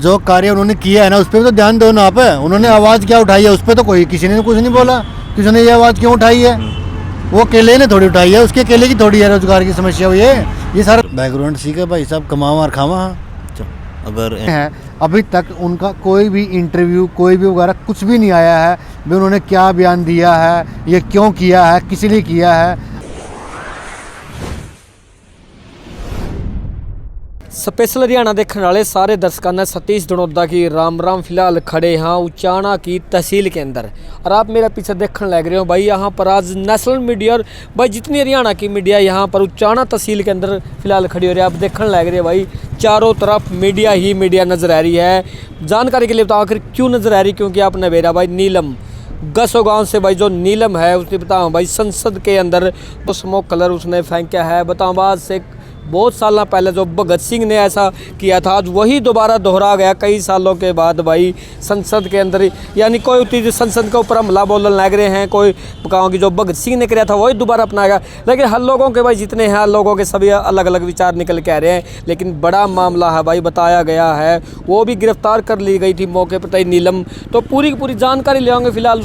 जो कार्य उन्होंने किया है ना उस पर तो ध्यान दो ना आप। उन्होंने आवाज़ क्या उठाई है उस पर तो कोई किसी ने कुछ नहीं बोला। किसी ने ये आवाज़ क्यों उठाई है? वो अकेले ने थोड़ी उठाई है, उसके अकेले की थोड़ी है रोजगार की समस्या हुई है। ये सारा बैकग्राउंड ठीक है भाई साहब, कमावा और खावा अगर है। अभी तक उनका कोई भी इंटरव्यू कोई भी वगैरह कुछ भी नहीं आया है भी उन्होंने क्या बयान दिया है, ये क्यों किया है, किस लिए किया है। स्पेशल हरियाणा देखने वाले सारे दर्शकों ने सतीश धनोदा की राम राम। फिलहाल खड़े हैं उचाना की तहसील के अंदर और आप मेरा पीछे देखने लग रहे हो भाई। यहाँ पर आज नेशनल मीडिया और भाई जितनी हरियाणा की मीडिया यहाँ पर उचाना तहसील के अंदर फिलहाल खड़ी हो रही है। आप देखने लग रहे हो भाई चारों तरफ मीडिया ही मीडिया नजर आ रही है। जानकारी के लिए बताओ आखिर क्यों नजर आ रही, क्योंकि आपने बेरा भाई नीलम गसो गाँव से भाई जो नीलम है उसने बताओ भाई संसद के अंदर तो स्मोक कलर उसने फेंका है। बताओ बाद से बहुत साल पहले जो भगत सिंह ने ऐसा किया था आज वही दोबारा दोहरा गया कई सालों के बाद भाई संसद के अंदर। यानी कोई उतनी संसद के ऊपर हमला बोलने लग रहे हैं, कोई कहा कि जो भगत सिंह ने किया था वही दोबारा अपनाएगा। लेकिन हर लोगों के भाई जितने हैं हर लोगों के सभी अलग अलग विचार निकल के आ रहे हैं। लेकिन बड़ा मामला है भाई बताया गया है, वो भी गिरफ्तार कर ली गई थी मौके पर तय नीलम। तो पूरी की पूरी जानकारी लेंगे। फिलहाल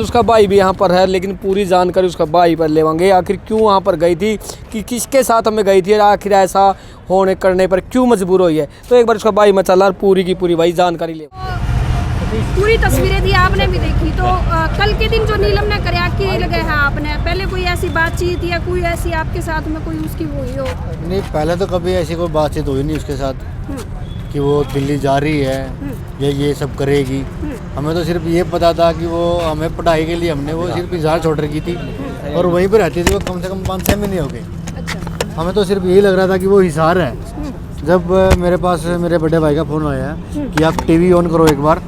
उसका भाई भी यहाँ पर है, लेकिन पूरी जानकारी उसका भाई पर लेवांगे। आखिर क्यों वहाँ पर गई थी, कि किसके साथ हमें गई थी और आखिर ऐसा होने करने पर क्यों मजबूर हुई है। तो एक बार उसका भाई मचाला पूरी की पूरी भाई जानकारी ले। पूरी तस्वीरें थी आपने भी देखी। तो कल के दिन जो नीलम ने कराया कि लगे है आपने पहले कोई ऐसी बातचीत या कोई ऐसी आपके साथ में कोई उसकी हुई हो? नहीं, पहले तो कभी ऐसी कोई बातचीत हुई नहीं उसके साथ कि वो दिल्ली जा रही है या ये सब करेगी। हमें तो सिर्फ ये पता था कि वो हमें पढ़ाई के लिए हमने वो सिर्फ इजहार छोड़ रखी थी और वहीं पर रहती थी वो कम से कम 5-6 महीने हो गए। अच्छा। हमें तो सिर्फ यही लग रहा था कि वो हिसार है। जब मेरे पास मेरे बड़े भाई का फ़ोन आया कि आप टीवी ऑन करो एक बार,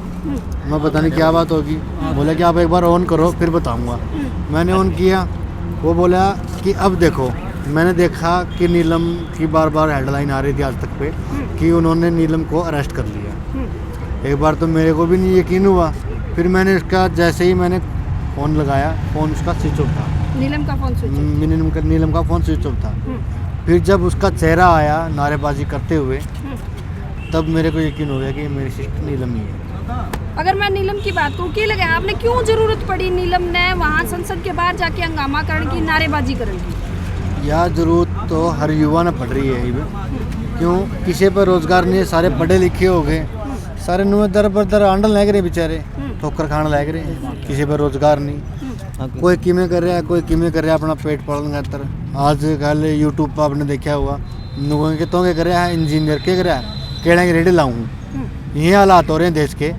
मैं पता नहीं क्या बात होगी, बोला कि आप एक बार ऑन करो फिर बताऊँगा। मैंने ऑन किया, वो बोला कि अब देखो। मैंने देखा कि नीलम की बार बार हेडलाइन आ रही थी आज तक पे कि उन्होंने नीलम को अरेस्ट कर लिया। एक बार तो मेरे को भी नहीं यकीन हुआ, फिर मैंने उसका जैसे ही मैंने फ़ोन लगाया फ़ोन उसका स्विच ऑफ था। नीलम का फ़ोन स्विच ऑफ? नीलम का फ़ोन स्विच ऑफ था। फिर जब उसका चेहरा आया नारेबाजी करते हुए तब मेरे को यकीन हो गया कि मेरी सिस्टर नीलम ही है। अगर मैं नीलम की बात करूँ, क्या लगे आपने क्यों ज़रूरत पड़ी नीलम ने वहाँ संसद के बाहर जाके हंगामा करने की, नारेबाजी करने की? यह जरूरत तो हर युवा ने पड़ रही है। क्यों किसी पर रोजगार नहीं है, सारे पढ़े लिखे हो गए, सारे नुए दर पर दर आंडल लग रहे बेचारे, ठोकर खाने लग रहे हैं। किसी पर रोजगार नहीं, कोई किमें कर रहा है, कोई किमें कर रहा है अपना पेट पालन खातर। आज कल यूट्यूब पर आपने देखा हुआ नुगों के तो कर रहा है इंजीनियर के कर रहा है केड़ा की रेडी लाऊं। ये हालात हो रहे हैं देश के,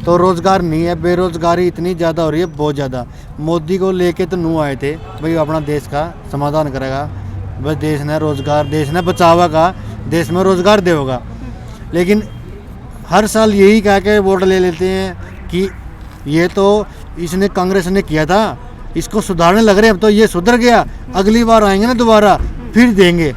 तो रोज़गार नहीं है, बेरोज़गारी इतनी ज़्यादा हो रही है, बहुत ज़्यादा। मोदी को लेके तो नू आए थे भाई अपना देश का समाधान करेगा, बस देश ने रोज़गार देश ने बचावा का, देश में रोज़गार देगा। लेकिन हर साल यही कह के वोट ले लेते हैं कि ये तो इसने कांग्रेस ने किया था, इसको सुधारने लग रहे हैं, अब तो ये सुधर गया, अगली बार आएंगे ना दोबारा फिर देंगे।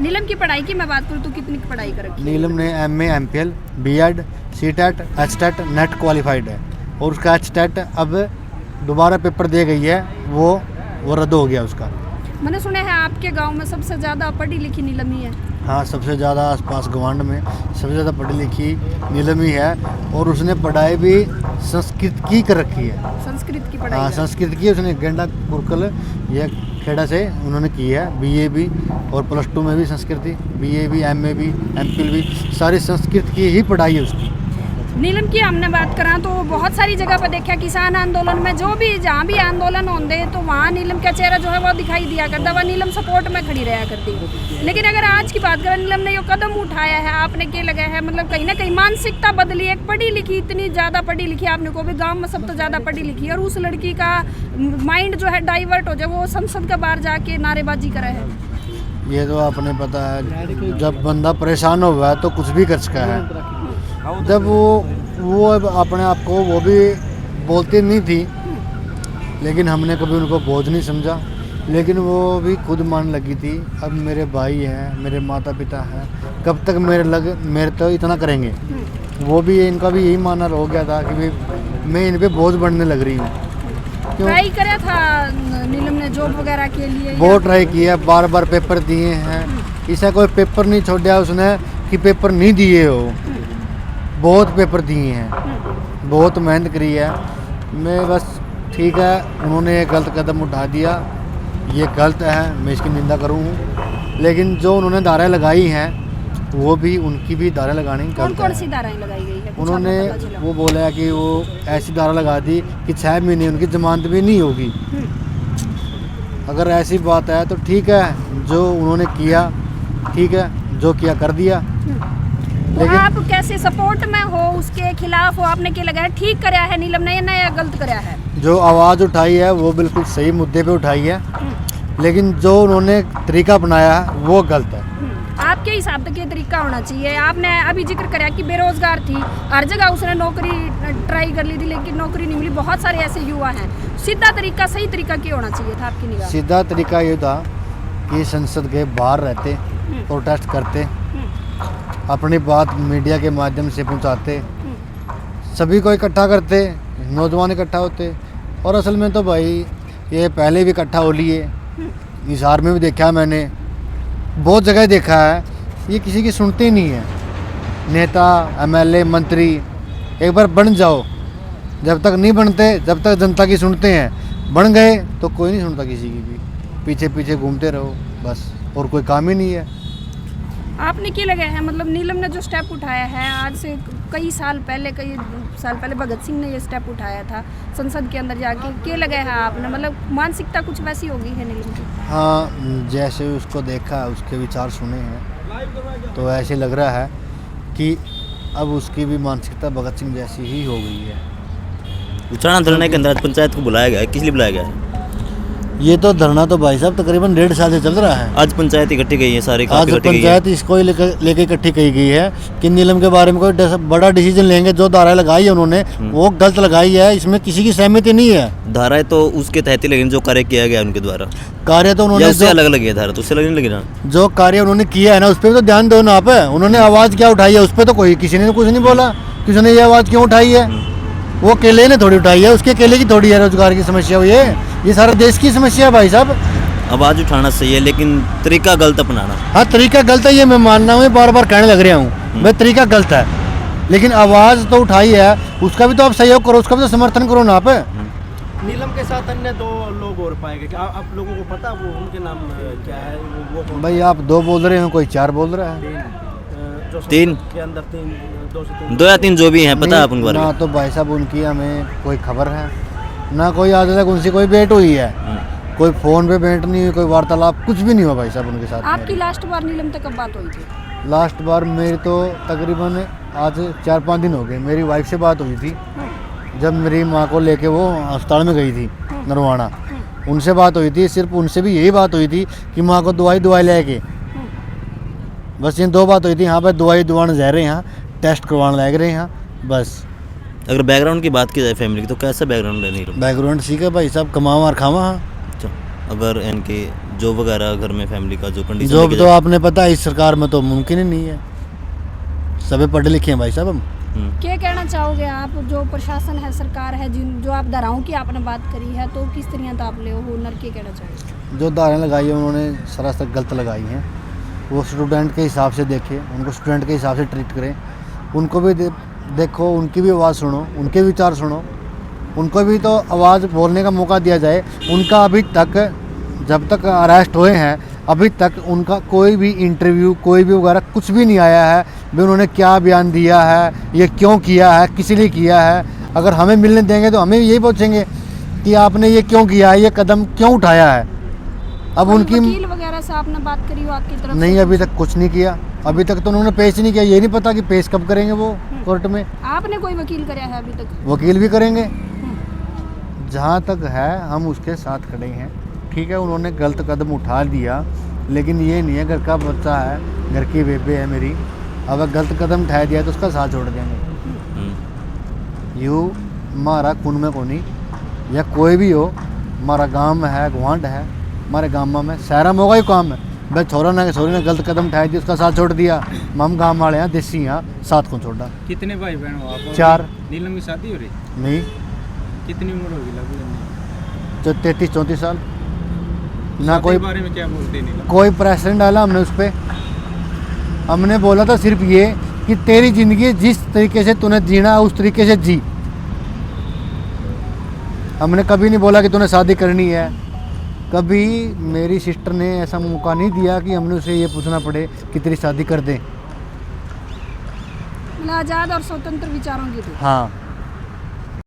नीलम की पढ़ाई की मैं बात करूँ तो कितनी की पढ़ाई कर रखी है? नीलम ने MA MPhil B.Ed C.Tet H.Tet net qualified है और उसका H.Tet अब दोबारा पेपर दे गई है, वो रद्द हो गया उसका। मैंने सुना है आपके गांव में सबसे ज़्यादा पढ़ी लिखी नीलम ही है। हाँ, सबसे ज़्यादा आसपास गवांड में सबसे ज़्यादा पढ़ी लिखी नीलम ही है और उसने पढ़ाई भी संस्कृत की कर रखी है। संस्कृत की पढ़ाई? हाँ, संस्कृत की उसने गेंडा गुरुकुल ये खेड़ा से उन्होंने की है, BA भी और +2 में भी संस्कृति, BA भी MA भी MPhil भी सारी संस्कृत की ही पढ़ाई है उसकी। नीलम की हमने बात करा तो बहुत सारी जगह पर देखा किसान आंदोलन में जो भी जहाँ भी आंदोलन होते तो वहाँ नीलम का चेहरा जो है वो दिखाई दिया करता, वह नीलम सपोर्ट में खड़ी रहा करती। लेकिन अगर आज की बात करें, नीलम ने ये कदम उठाया है, आपने क्या लगा है मतलब कहीं ना कहीं मानसिकता बदली। एक पढ़ी लिखी, इतनी ज़्यादा पढ़ी लिखी, आपने को भी गाँव में सब तो ज़्यादा पढ़ी लिखी, और उस लड़की का माइंड जो है डाइवर्ट हो जाए, वो संसद के बाहर जाके नारेबाजी करे है। ये तो आपने पता है जब बंदा परेशान हुआ है तो कुछ भी कर सका है। जब वो अपने आप को वो भी बोलती नहीं थी, लेकिन हमने कभी उनको बोझ नहीं समझा, लेकिन वो भी खुद मान लगी थी अब मेरे भाई हैं, मेरे माता पिता हैं, कब तक मेरे तो इतना करेंगे। वो भी इनका भी यही मानना हो गया था कि भाई मैं इन पे बोझ बढ़ने लग रही हूँ। ट्राई करा था नीलम ने जॉब वगैरह के लिए? बहुत ट्राई किया, बार बार पेपर दिए हैं, ऐसा कोई पेपर नहीं छोड़ा उसने कि पेपर नहीं दिए हो। बहुत पेपर दिए हैं, बहुत मेहनत करी है। मैं बस ठीक है, उन्होंने एक गलत कदम उठा दिया, ये गलत है, मैं इसकी निंदा करूँ। लेकिन जो उन्होंने धाराएं लगाई हैं वो भी, उनकी भी धाराएं लगानी कौन गलत कौन है। सी धाराएं लगाई गई है? कुछ उन्होंने आपको पता चला? वो बोला कि वो ऐसी धारा लगा दी कि 6 महीने उनकी जमानत भी नहीं होगी। अगर ऐसी बात है तो ठीक है, जो उन्होंने किया ठीक है, जो किया कर दिया। तो लेकिन आप कैसे सपोर्ट में हो, उसके खिलाफ हो? आपने क्या लगाया, ठीक कराया है नीलम ने या नया गलत कराया है? जो आवाज़ उठाई है वो बिल्कुल सही मुद्दे पे उठाई है, लेकिन जो उन्होंने तरीका अपनाया है वो गलत है। आपके हिसाब से ये तरीका होना चाहिए? आपने अभी जिक्र कराया कि बेरोजगार थी, हर जगह उसने नौकरी ट्राई कर ली थी लेकिन नौकरी नहीं मिली। बहुत सारे ऐसे युवा हैं। सीधा तरीका, सही तरीका क्या होना चाहिए था आपकी निगाह? सीधा तरीका ये था कि संसद के बाहर रहते, प्रोटेस्ट करते, अपनी बात मीडिया के माध्यम से पहुंचाते, सभी को इकट्ठा करते, नौजवान इकट्ठा होते। और असल में तो भाई ये पहले भी इकट्ठा हो लिए, हिसार में भी देखा है मैंने, बहुत जगह देखा है, ये किसी की सुनते ही नहीं है। नेता, एमएलए, मंत्री एक बार बन जाओ, जब तक नहीं बनते, जब तक जनता की सुनते हैं, बन गए तो कोई नहीं सुनता किसी की भी, पीछे पीछे घूमते रहो बस, और कोई काम ही नहीं है। आपने क्या लगाया है, मतलब नीलम ने जो स्टेप उठाया है, आज से कई साल पहले भगत सिंह ने ये स्टेप उठाया था संसद के अंदर जाके, क्या लगाया है आपने? मतलब मानसिकता कुछ वैसी हो गई है नीलम की? हाँ, जैसे उसको देखा, उसके विचार सुने हैं तो ऐसे लग रहा है कि अब उसकी भी मानसिकता भगत सिंह जैसी ही हो गई है। उचाना धरने के अंदर पंचायत को बुलाया गया है, किस लिए बुलाया गया है? ये तो धरना तो भाई साहब तकरीबन 1.5 साल से चल रहा है। आज पंचायत इकट्ठी गई है, सारी आज पंचायत इसको ही लेके इकट्ठी की गई है कि नीलम के बारे में कोई बड़ा डिसीजन लेंगे। जो धाराएं लगाई है उन्होंने वो गलत लगाई है, इसमें किसी की सहमति नहीं है। धाराएं तो उसके तहत ही लगी जो कार्य किया गया उनके द्वारा, कार्य तो उन्होंने उससे अलग लगी है धारा, तो उससे अलग नहीं लगी ना। जो कार्य उन्होंने किया है ना, उस पर तो ध्यान दो ना आप। उन्होंने आवाज़ क्या उठाई है उस पर तो कोई, किसी ने कुछ नहीं बोला, किसी ने ये आवाज़ क्यों उठाई है? वो अकेले ने थोड़ी उठाई है, उसके अकेले की थोड़ी है रोजगार की समस्या। ये सारे देश की समस्या है भाई साहब। आवाज़ उठाना सही है लेकिन तरीका गलत अपनाना। हाँ, तरीका गलत है, ये मैं मानना हूँ, बार बार कहने लग रहा हूँ भाई, तरीका गलत है, लेकिन आवाज़ तो उठाई है, उसका भी तो आप सहयोग करो, उसका भी तो समर्थन करो ना आप। नीलम के साथ अन्य 2 लोग और पाए गए, आप लोगों को पता वो उनके नाम क्या है? वो कौन? भाई आप 2 बोल रहे हो, कोई 4 बोल रहा है। तीन के अंदर 2 से 3 2 या 3 जो भी हैं, पता है आप उनके बारे ना में? तो भाई साहब उनकी हमें कोई खबर है, ना कोई आज तक उनसे कोई भेंट हुई है, कोई फ़ोन पे भेंट नहीं हुई, कोई वार्तालाप कुछ भी नहीं हुआ भाई साहब उनके साथ। आपकी लास्ट बार नीलम तक कब बात हुई थी? लास्ट बार मेरी तो तकरीबन आज 4-5 दिन हो गए, मेरी वाइफ से बात हुई थी जब मेरी माँ को लेके वो अस्पताल में गई थी नरवाना, उनसे बात हुई थी। सिर्फ उनसे भी यही बात हुई थी कि माँ को दवाई लेके, बस इन 2 बात हुई थी। हाँ भाई, दवाई दुआने जा रहे हैं, यहाँ टेस्ट करवाने लग रहे हैं यहाँ, बस। अगर बैकग्राउंड की बात की जाए फैमिली की, तो कैसा बैकग्राउंड है नीलम? बैकग्राउंड ठीक है भाई साहब, कमावा और खावा। हाँ, अच्छा, अगर इनके जॉब वगैरह घर में फैमिली का जो कंडीशन जॉब तो आपने पता है इस सरकार में तो मुमकिन ही नहीं है, सभी पढ़े लिखे हैं भाई साहब हम। क्या कहना चाहोगे आप, जो प्रशासन है, सरकार है, जो आप धाराओं की आपने बात करी है, तो किस तरह तो आप ले हुनर क्या कहना चाहोगे? जो धाराएं लगाई है उन्होंने सरासर गलत लगाई हैं। वो स्टूडेंट के हिसाब से देखें, उनको स्टूडेंट के हिसाब से ट्रीट करें, उनको भी देखो, उनकी भी आवाज़ सुनो, उनके विचार सुनो, उनको भी तो आवाज़ बोलने का मौका दिया जाए। उनका अभी तक, जब तक अरेस्ट हुए हैं, अभी तक उनका कोई भी इंटरव्यू, कोई भी वगैरह कुछ भी नहीं आया है भी उन्होंने क्या बयान दिया है, ये क्यों किया है, किस लिए किया है। अगर हमें मिलने देंगे तो हमें यही पूछेंगे कि आपने ये क्यों किया है, ये कदम क्यों उठाया है। अब उनकी वकील वगैरह से आपने बात करी हो आपकी तरफ नहीं, से? अभी तक कुछ नहीं किया, अभी तक तो उन्होंने पेश नहीं किया। ये नहीं पता कि पेश कब करेंगे वो कोर्ट में। आपने कोई वकील कराया है अभी तक? वकील भी करेंगे, जहाँ तक है हम उसके साथ खड़े हैं। ठीक है, उन्होंने गलत कदम उठा दिया, लेकिन ये नहीं है, घर का बच्चा है, घर की बेबे है मेरी, अगर गलत कदम उठा दिया तो उसका साथ छोड़ देंगे। यूँ हमारा खून में कोनी, या कोई भी हो, हमारा गाँव में है, गुआंढ है, हमारे गाँव में शहरा में होगा ही काम है भाई। छोरा ने गलत कदम उठाई दिया, उसका साथ छोड़ दिया। हम गाँव वाले हैं, देसी यहाँ, साथ को छोड़ा। कितने भाई बहन हो आप? 4। नीलम की शादी हो रही? नहीं, कितनी उम्र होगी लगभग? जो 33-34 साल। ना कोई बारे में क्या बोलते हैं नीलम? कोई प्रेस नहीं डाला हमने उस पर। हमने बोला था सिर्फ ये कि तेरी ज़िंदगी जिस तरीके से तूने जीना उस तरीके से जी। हमने कभी नहीं बोला कि तूने शादी करनी है। कभी मेरी सिस्टर ने ऐसा मौका नहीं दिया कि हमने उसे ये पूछना पड़े कि तेरी शादी कर दें। मतलब आज़ाद और स्वतंत्र विचारों की थी। हाँ,